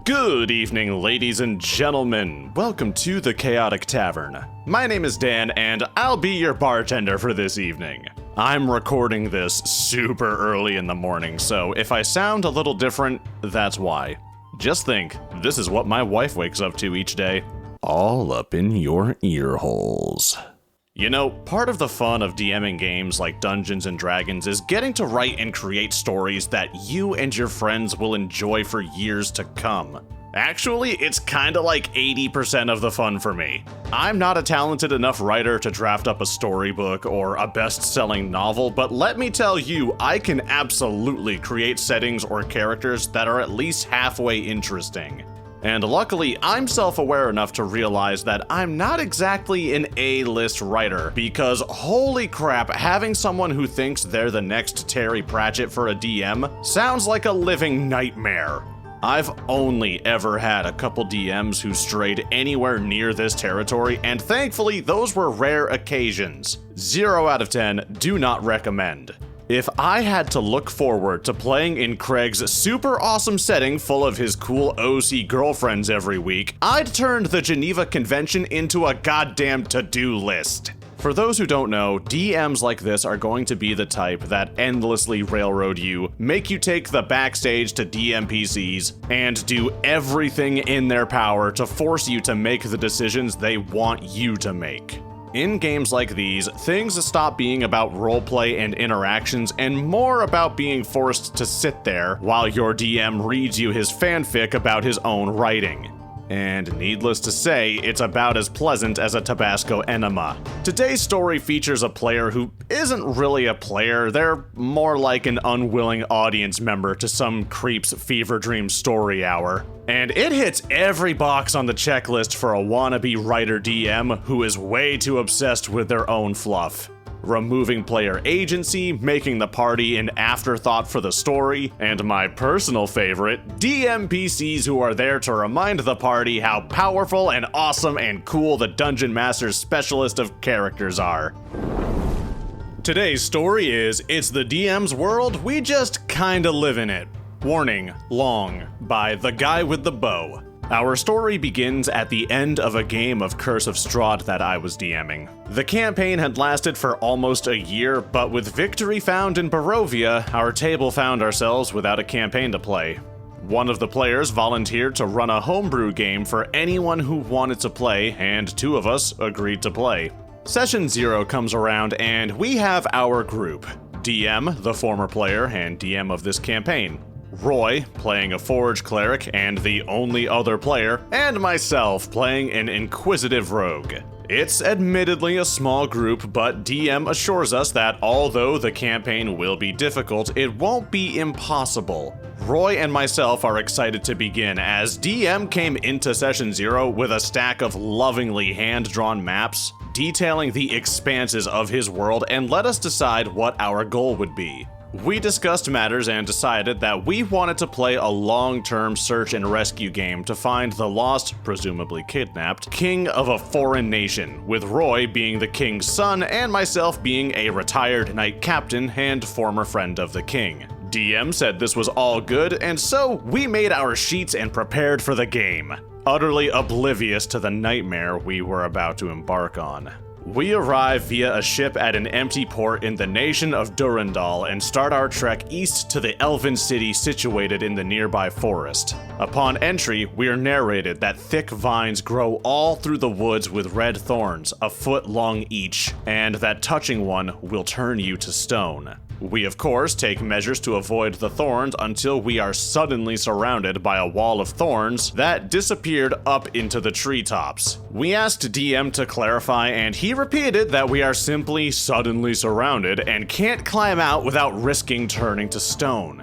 Good evening, ladies and gentlemen. Welcome to the Chaotic Tavern. My name is Dan, and I'll be your bartender for this evening. I'm recording this super early in the morning, so if I sound a little different, that's why. Just think, this is what my wife wakes up to each day. All up in your ear holes. You know, part of the fun of DMing games like Dungeons & Dragons is getting to write and create stories that you and your friends will enjoy for years to come. Actually, it's kinda like 80% of the fun for me. I'm not a talented enough writer to draft up a storybook or a best-selling novel, but let me tell you, I can absolutely create settings or characters that are at least halfway interesting. And luckily, I'm self-aware enough to realize that I'm not exactly an A-list writer, because holy crap, having someone who thinks they're the next Terry Pratchett for a DM sounds like a living nightmare. I've only ever had a couple DMs who strayed anywhere near this territory, and thankfully, those were rare occasions. 0 out of 10, do not recommend. If I had to look forward to playing in Craig's super awesome setting full of his cool OC girlfriends every week, I'd turned the Geneva Convention into a goddamn to-do list. For those who don't know, DMs like this are going to be the type that endlessly railroad you, make you take the backstage to DMPCs, and do everything in their power to force you to make the decisions they want you to make. In games like these, things stop being about roleplay and interactions and more about being forced to sit there while your DM reads you his fanfic about his own writing. And needless to say, it's about as pleasant as a Tabasco enema. Today's story features a player who isn't really a player, they're more like an unwilling audience member to some creep's fever dream story hour. And it hits every box on the checklist for a wannabe writer DM who is way too obsessed with their own fluff. Removing player agency, making the party an afterthought for the story, and my personal favorite, DMPCs who are there to remind the party how powerful and awesome and cool the Dungeon Master's specialist of characters are. Today's story is It's the DM's World, We Just Kinda Live in It. Warning, long, by The Guy with the Bow. Our story begins at the end of a game of Curse of Strahd that I was DMing. The campaign had lasted for almost a year, but with victory found in Barovia, our table found ourselves without a campaign to play. One of the players volunteered to run a homebrew game for anyone who wanted to play, and 2 of us agreed to play. Session 0 comes around, and we have our group. DM, the former player and DM of this campaign. Roy, playing a Forge Cleric and the only other player, and myself, playing an Inquisitive Rogue. It's admittedly a small group, but DM assures us that although the campaign will be difficult, it won't be impossible. Roy and myself are excited to begin, as DM came into Session 0 with a stack of lovingly hand-drawn maps, detailing the expanses of his world, and let us decide what our goal would be. We discussed matters and decided that we wanted to play a long-term search and rescue game to find the lost, presumably kidnapped, king of a foreign nation, with Roy being the king's son and myself being a retired knight captain and former friend of the king. DM said this was all good, and so we made our sheets and prepared for the game, utterly oblivious to the nightmare we were about to embark on. We arrive via a ship at an empty port in the nation of Durandal and start our trek east to the elven city situated in the nearby forest. Upon entry, we are narrated that thick vines grow all through the woods with red thorns, a foot long each, and that touching one will turn you to stone. We of course take measures to avoid the thorns until we are suddenly surrounded by a wall of thorns that disappeared up into the treetops. We asked DM to clarify, and he repeated that we are simply suddenly surrounded and can't climb out without risking turning to stone.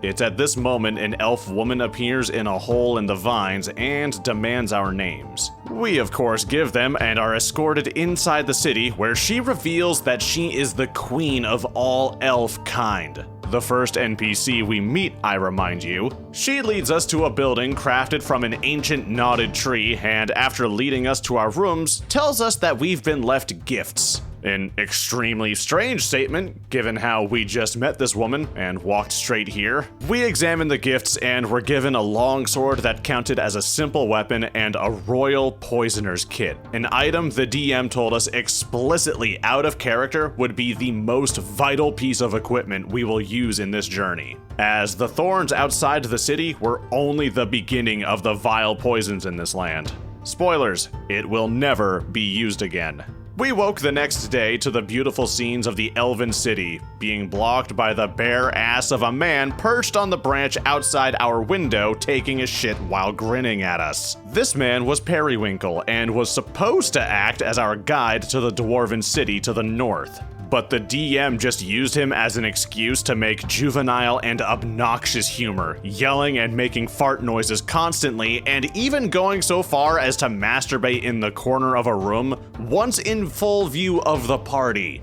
It's at this moment an elf woman appears in a hole in the vines and demands our names. We of course give them and are escorted inside the city, where she reveals that she is the queen of all elf kind. The first NPC we meet, I remind you. She leads us to a building crafted from an ancient knotted tree, and after leading us to our rooms, tells us that we've been left gifts. An extremely strange statement, given how we just met this woman and walked straight here. We examined the gifts and were given a long sword that counted as a simple weapon and a royal poisoner's kit, an item the DM told us explicitly out of character would be the most vital piece of equipment we will use in this journey, as the thorns outside the city were only the beginning of the vile poisons in this land. Spoilers, it will never be used again. We woke the next day to the beautiful scenes of the Elven City, being blocked by the bare ass of a man perched on the branch outside our window taking a shit while grinning at us. This man was Periwinkle and was supposed to act as our guide to the Dwarven City to the north. But the DM just used him as an excuse to make juvenile and obnoxious humor, yelling and making fart noises constantly, and even going so far as to masturbate in the corner of a room once in full view of the party.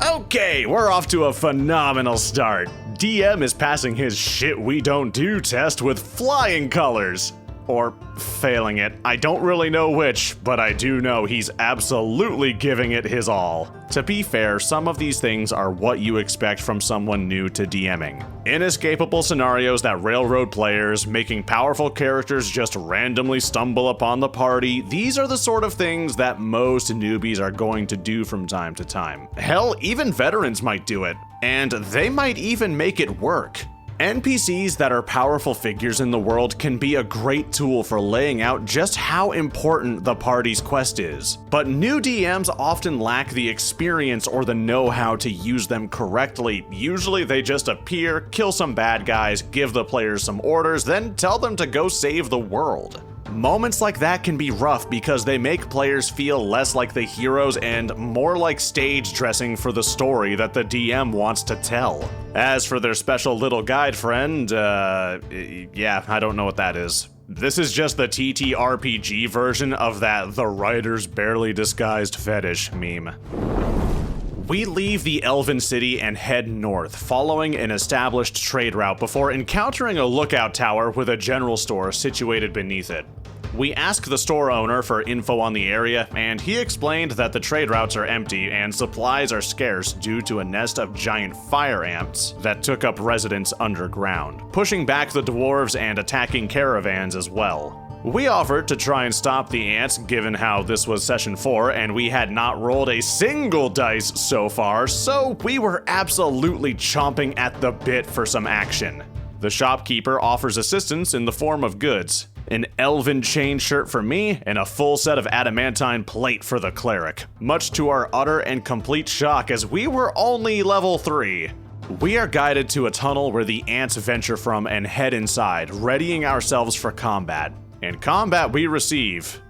Okay, we're off to a phenomenal start. DM is passing his shit we don't do test with flying colors. Or failing it. I don't really know which, but I do know he's absolutely giving it his all. To be fair, some of these things are what you expect from someone new to DMing. Inescapable scenarios that railroad players, making powerful characters just randomly stumble upon the party, these are the sort of things that most newbies are going to do from time to time. Hell, even veterans might do it, and they might even make it work. NPCs that are powerful figures in the world can be a great tool for laying out just how important the party's quest is, but new DMs often lack the experience or the know-how to use them correctly. Usually they just appear, kill some bad guys, give the players some orders, then tell them to go save the world. Moments like that can be rough because they make players feel less like the heroes and more like stage dressing for the story that the DM wants to tell. As for their special little guide friend, yeah, I don't know what that is. This is just the TTRPG version of that the writer's barely disguised fetish meme. We leave the Elven City and head north, following an established trade route before encountering a lookout tower with a general store situated beneath it. We ask the store owner for info on the area, and he explained that the trade routes are empty and supplies are scarce due to a nest of giant fire ants that took up residence underground, pushing back the dwarves and attacking caravans as well. We offered to try and stop the ants, given how this was session 4 and we had not rolled a single dice so far, so we were absolutely chomping at the bit for some action. The shopkeeper offers assistance in the form of goods. An elven chain shirt for me, and a full set of adamantine plate for the cleric, much to our utter and complete shock as we were only level 3. We are guided to a tunnel where the ants venture from and head inside, readying ourselves for combat. In combat we receive,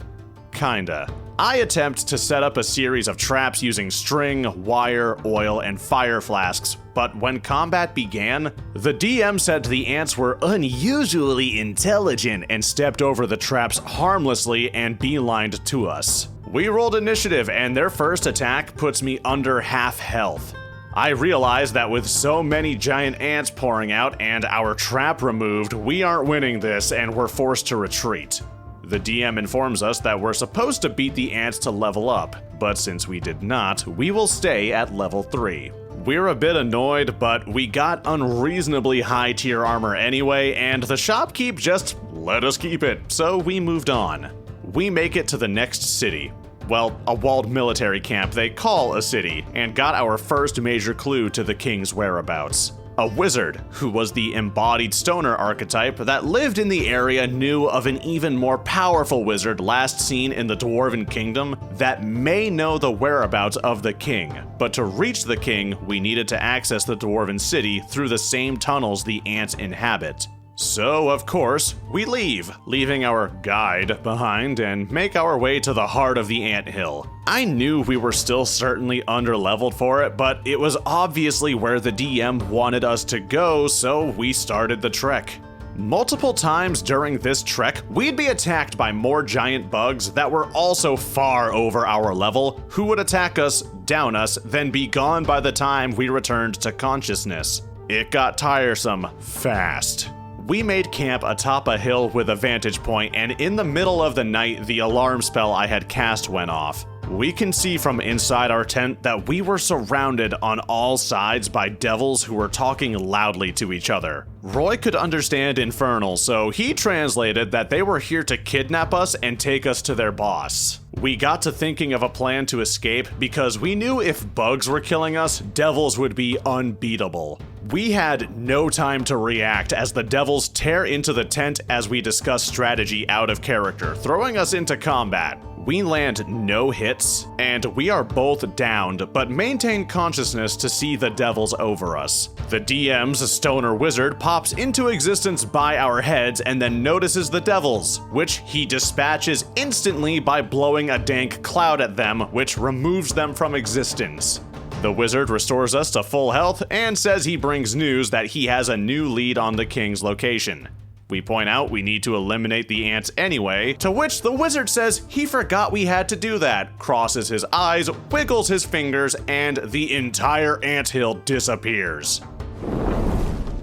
kinda. I attempt to set up a series of traps using string, wire, oil, and fire flasks, but when combat began, the DM said the ants were unusually intelligent and stepped over the traps harmlessly and beelined to us. We rolled initiative and their first attack puts me under half health. I realize that with so many giant ants pouring out and our trap removed, we aren't winning this and we're forced to retreat. The DM informs us that we're supposed to beat the ants to level up, but since we did not, we will stay at level 3. We're a bit annoyed, but we got unreasonably high tier armor anyway, and the shopkeep just let us keep it, so we moved on. We make it to the next city. Well, a walled military camp they call a city, and got our first major clue to the king's whereabouts. A wizard, who was the embodied stoner archetype that lived in the area, knew of an even more powerful wizard last seen in the Dwarven Kingdom that may know the whereabouts of the king. But to reach the king, we needed to access the Dwarven City through the same tunnels the ants inhabit. So, of course, we leave, leaving our guide behind and make our way to the heart of the anthill. I knew we were still certainly underleveled for it, but it was obviously where the DM wanted us to go, so we started the trek. Multiple times during this trek, we'd be attacked by more giant bugs that were also far over our level, who would attack us, down us, then be gone by the time we returned to consciousness. It got tiresome fast. We made camp atop a hill with a vantage point, and in the middle of the night, the alarm spell I had cast went off. We can see from inside our tent that we were surrounded on all sides by devils who were talking loudly to each other. Roy could understand Infernal, so he translated that they were here to kidnap us and take us to their boss. We got to thinking of a plan to escape because we knew if bugs were killing us, devils would be unbeatable. We had no time to react as the devils tear into the tent as we discuss strategy out of character, throwing us into combat. We land no hits, and we are both downed, but maintain consciousness to see the devils over us. The DM's stoner wizard pops into existence by our heads and then notices the devils, which he dispatches instantly by blowing a dank cloud at them, which removes them from existence. The wizard restores us to full health and says he brings news that he has a new lead on the king's location. We point out we need to eliminate the ants anyway, to which the wizard says he forgot we had to do that, crosses his eyes, wiggles his fingers, and the entire anthill disappears.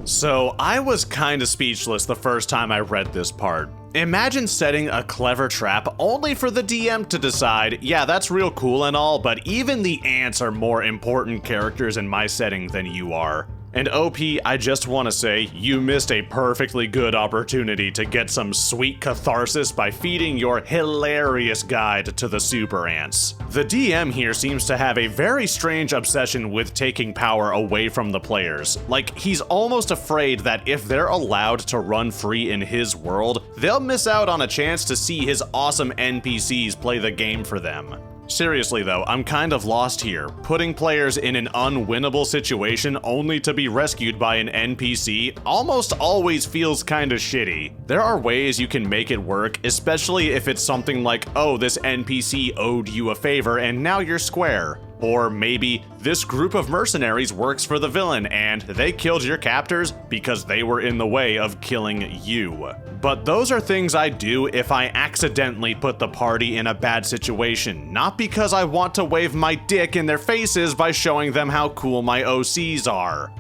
So I was kinda speechless the first time I read this part. Imagine setting a clever trap only for the DM to decide, yeah, that's real cool and all, but even the ants are more important characters in my setting than you are. And OP, I just want to say, you missed a perfectly good opportunity to get some sweet catharsis by feeding your hilarious guide to the super ants. The DM here seems to have a very strange obsession with taking power away from the players. Like, he's almost afraid that if they're allowed to run free in his world, they'll miss out on a chance to see his awesome NPCs play the game for them. Seriously though, I'm kind of lost here. Putting players in an unwinnable situation only to be rescued by an NPC almost always feels kinda shitty. There are ways you can make it work, especially if it's something like, oh, this NPC owed you a favor and now you're square. Or maybe this group of mercenaries works for the villain and they killed your captors because they were in the way of killing you. But those are things I do if I accidentally put the party in a bad situation, not because I want to wave my dick in their faces by showing them how cool my OCs are.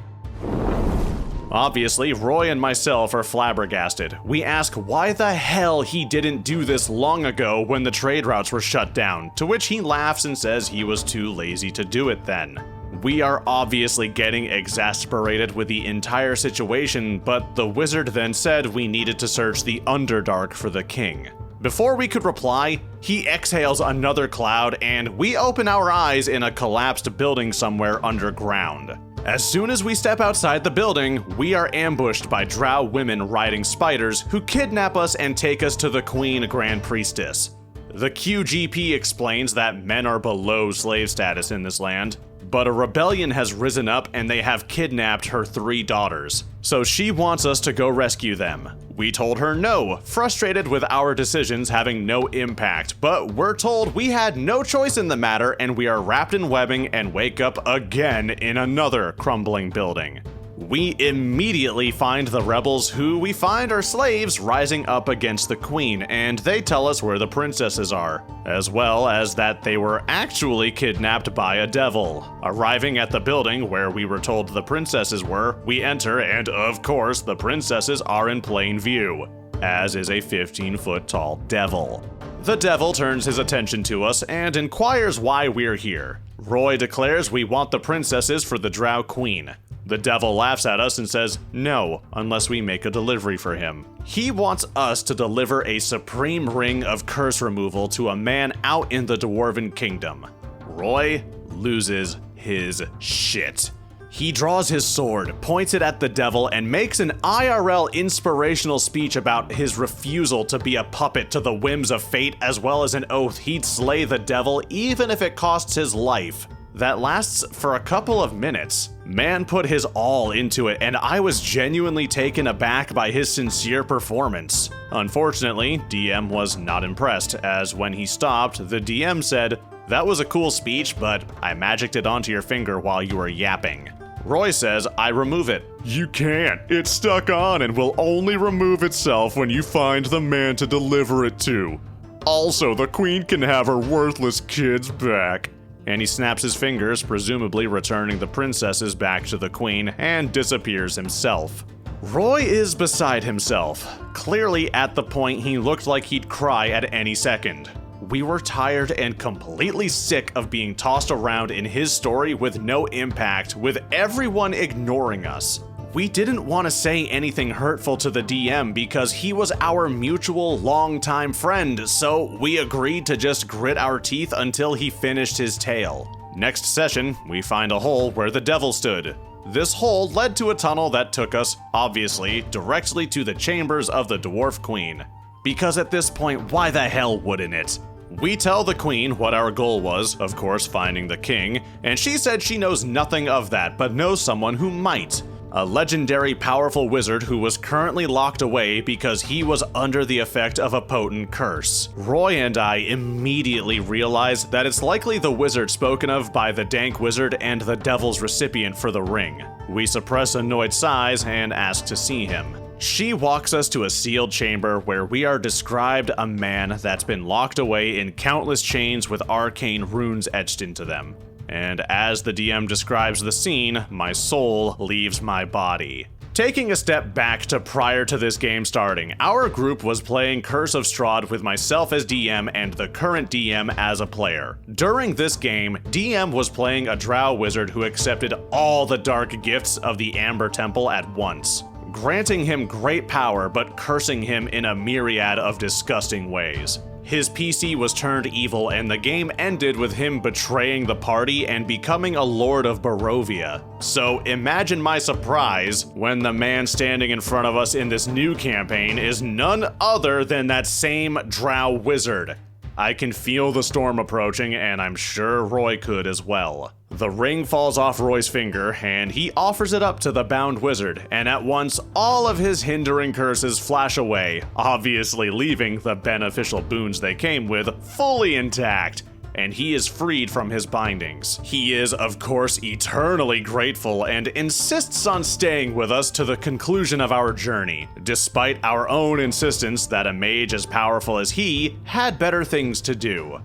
Obviously, Roy and myself are flabbergasted. We ask why the hell he didn't do this long ago when the trade routes were shut down, to which he laughs and says he was too lazy to do it then. We are obviously getting exasperated with the entire situation, but the wizard then said we needed to search the Underdark for the king. Before we could reply, he exhales another cloud and we open our eyes in a collapsed building somewhere underground. As soon as we step outside the building, we are ambushed by drow women riding spiders who kidnap us and take us to the Queen Grand Priestess. The QGP explains that men are below slave status in this land, but a rebellion has risen up and they have kidnapped her 3 daughters. So she wants us to go rescue them. We told her no, frustrated with our decisions having no impact, but we're told we had no choice in the matter and we are wrapped in webbing and wake up again in another crumbling building. We immediately find the rebels who we find are slaves rising up against the queen, and they tell us where the princesses are, as well as that they were actually kidnapped by a devil. Arriving at the building where we were told the princesses were, we enter and of course the princesses are in plain view, as is a 15-foot tall devil. The devil turns his attention to us and inquires why we're here. Roy declares we want the princesses for the drow queen. The devil laughs at us and says no, unless we make a delivery for him. He wants us to deliver a supreme ring of curse removal to a man out in the Dwarven Kingdom. Roy loses his shit. He draws his sword, points it at the devil, and makes an IRL inspirational speech about his refusal to be a puppet to the whims of fate, as well as an oath he'd slay the devil even if it costs his life. That lasts for a couple of minutes. Man put his all into it, and I was genuinely taken aback by his sincere performance. Unfortunately, DM was not impressed, as when he stopped, the DM said, "That was a cool speech, but I magicked it onto your finger while you were yapping." Roy says, "I remove it." "You can't. It's stuck on and will only remove itself when you find the man to deliver it to. Also, the queen can have her worthless kids back." And he snaps his fingers, presumably returning the princesses back to the queen, and disappears himself. Roy is beside himself, clearly at the point he looked like he'd cry at any second. We were tired and completely sick of being tossed around in his story with no impact, with everyone ignoring us. We didn't want to say anything hurtful to the DM because he was our mutual longtime friend, so we agreed to just grit our teeth until he finished his tale. Next session, we find a hole where the devil stood. This hole led to a tunnel that took us, obviously, directly to the chambers of the Dwarf Queen. Because at this point, why the hell wouldn't it? We tell the queen what our goal was, of course finding the king, and she said she knows nothing of that, but knows someone who might. A legendary powerful wizard who was currently locked away because he was under the effect of a potent curse. Roy and I immediately realized that it's likely the wizard spoken of by the dank wizard and the devil's recipient for the ring. We suppress annoyed sighs and ask to see him. She walks us to a sealed chamber where we are described a man that's been locked away in countless chains with arcane runes etched into them. And as the DM describes the scene, my soul leaves my body. Taking a step back to prior to this game starting, our group was playing Curse of Strahd with myself as DM and the current DM as a player. During this game, DM was playing a drow wizard who accepted all the dark gifts of the Amber Temple at once, granting him great power but cursing him in a myriad of disgusting ways. His PC was turned evil and the game ended with him betraying the party and becoming a Lord of Barovia. So imagine my surprise when the man standing in front of us in this new campaign is none other than that same drow wizard. I can feel the storm approaching, and I'm sure Roy could as well. The ring falls off Roy's finger, and he offers it up to the bound wizard, and at once all of his hindering curses flash away, obviously leaving the beneficial boons they came with fully intact, and he is freed from his bindings. He is, of course, eternally grateful and insists on staying with us to the conclusion of our journey, despite our own insistence that a mage as powerful as he had better things to do.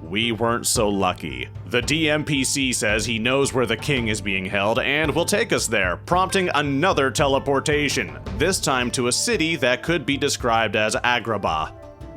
We weren't so lucky. The DMPC says he knows where the king is being held and will take us there, prompting another teleportation, this time to a city that could be described as Agrabah.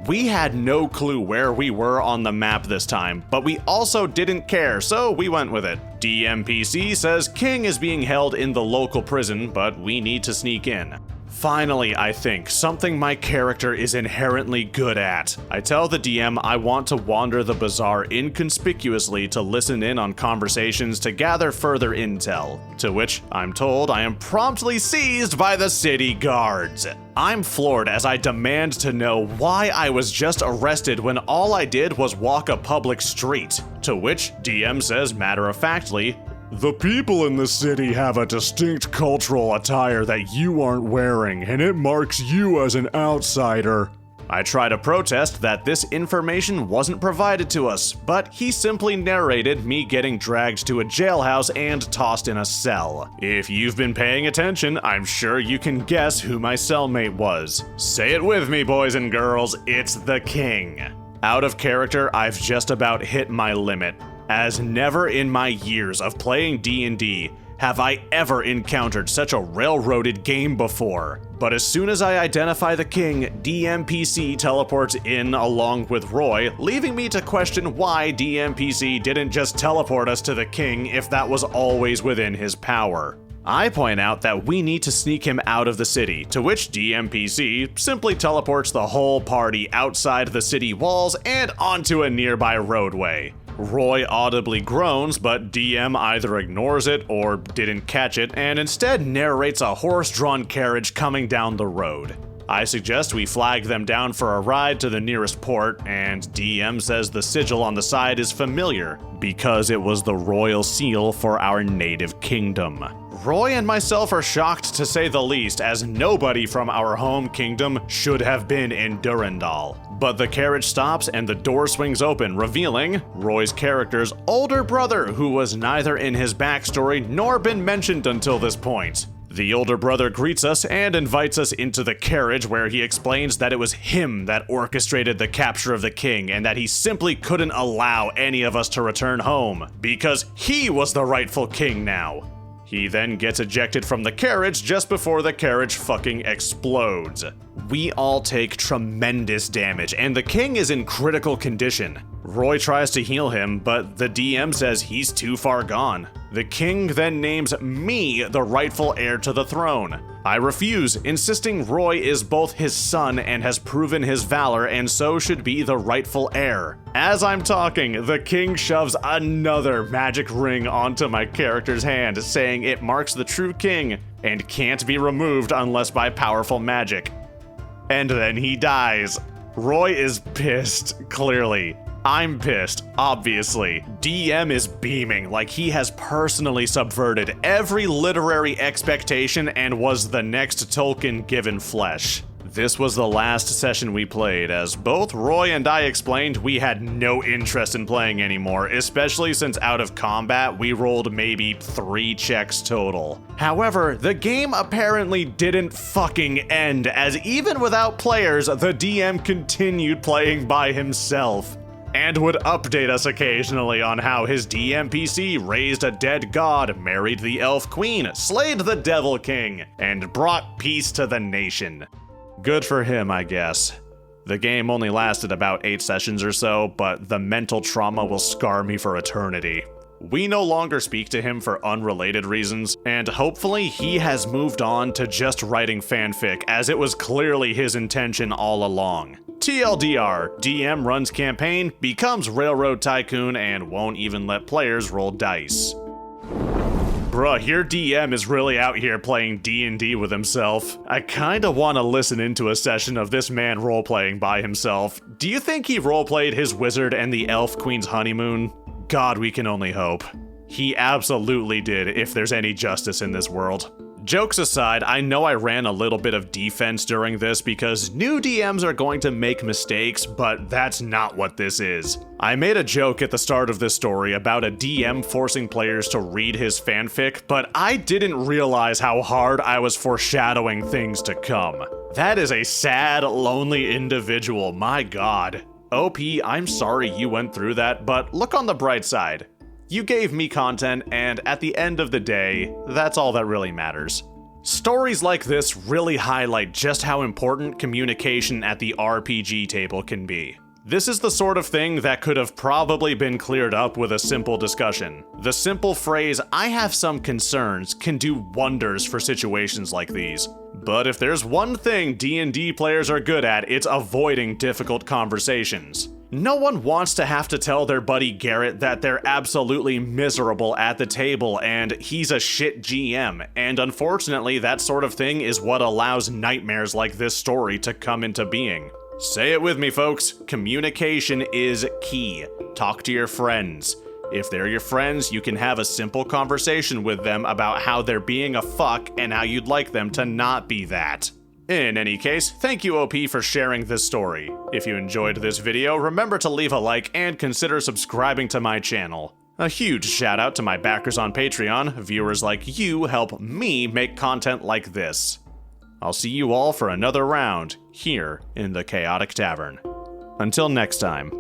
We had no clue where we were on the map this time, but we also didn't care, so we went with it. DMPC says King is being held in the local prison, but we need to sneak in. Finally, I think, something my character is inherently good at. I tell the DM I want to wander the bazaar inconspicuously to listen in on conversations to gather further intel, to which I'm told I am promptly seized by the city guards. I'm floored as I demand to know why I was just arrested when all I did was walk a public street, to which DM says matter-of-factly, "The people in the city have a distinct cultural attire that you aren't wearing, and it marks you as an outsider." I try to protest that this information wasn't provided to us, but he simply narrated me getting dragged to a jailhouse and tossed in a cell. If you've been paying attention, I'm sure you can guess who my cellmate was. Say it with me, boys and girls, it's the king. Out of character, I've just about hit my limit, as never in my years of playing D&D have I ever encountered such a railroaded game before. But as soon as I identify the king, DMPC teleports in along with Roy, leaving me to question why DMPC didn't just teleport us to the king if that was always within his power. I point out that we need to sneak him out of the city, to which DMPC simply teleports the whole party outside the city walls and onto a nearby roadway. Roy audibly groans, but DM either ignores it or didn't catch it and instead narrates a horse-drawn carriage coming down the road. I suggest we flag them down for a ride to the nearest port, and DM says the sigil on the side is familiar because it was the royal seal for our native kingdom. Roy and myself are shocked to say the least, as nobody from our home kingdom should have been in Durandal. But the carriage stops and the door swings open, revealing Roy's character's older brother, who was neither in his backstory nor been mentioned until this point. The older brother greets us and invites us into the carriage, where he explains that it was him that orchestrated the capture of the king and that he simply couldn't allow any of us to return home because he was the rightful king now. He then gets ejected from the carriage just before the carriage fucking explodes. We all take tremendous damage, and the king is in critical condition. Roy tries to heal him, but the DM says he's too far gone. The king then names me the rightful heir to the throne. I refuse, insisting Roy is both his son and has proven his valor and so should be the rightful heir. As I'm talking, the king shoves another magic ring onto my character's hand, saying it marks the true king and can't be removed unless by powerful magic. And then he dies. Roy is pissed, clearly. I'm pissed, obviously. DM is beaming like he has personally subverted every literary expectation and was the next Tolkien given flesh. This was the last session we played, as both Roy and I explained we had no interest in playing anymore, especially since out of combat we rolled maybe 3 checks total. However, the game apparently didn't fucking end, as even without players, the DM continued playing by himself, and would update us occasionally on how his DMPC raised a dead god, married the elf queen, slayed the devil king, and brought peace to the nation. Good for him, I guess. The game only lasted about 8 sessions or so, but the mental trauma will scar me for eternity. We no longer speak to him for unrelated reasons, and hopefully he has moved on to just writing fanfic, as it was clearly his intention all along. TLDR, DM runs campaign, becomes railroad tycoon, and won't even let players roll dice. Bruh, your DM is really out here playing D&D with himself. I kinda wanna listen into a session of this man roleplaying by himself. Do you think he roleplayed his wizard and the elf queen's honeymoon? God, we can only hope. He absolutely did, if there's any justice in this world. Jokes aside, I know I ran a little bit of defense during this because new DMs are going to make mistakes, but that's not what this is. I made a joke at the start of this story about a DM forcing players to read his fanfic, but I didn't realize how hard I was foreshadowing things to come. That is a sad, lonely individual, my god. OP, I'm sorry you went through that, but look on the bright side. You gave me content, and at the end of the day, that's all that really matters. Stories like this really highlight just how important communication at the RPG table can be. This is the sort of thing that could have probably been cleared up with a simple discussion. The simple phrase, "I have some concerns," can do wonders for situations like these. But if there's one thing D&D players are good at, it's avoiding difficult conversations. No one wants to have to tell their buddy Garrett that they're absolutely miserable at the table and he's a shit GM, and unfortunately that sort of thing is what allows nightmares like this story to come into being. Say it with me, folks. Communication is key. Talk to your friends. If they're your friends, you can have a simple conversation with them about how they're being a fuck and how you'd like them to not be that. In any case, thank you OP for sharing this story. If you enjoyed this video, remember to leave a like and consider subscribing to my channel. A huge shout out to my backers on Patreon. Viewers like you help me make content like this. I'll see you all for another round here in the Chaotic Tavern. Until next time.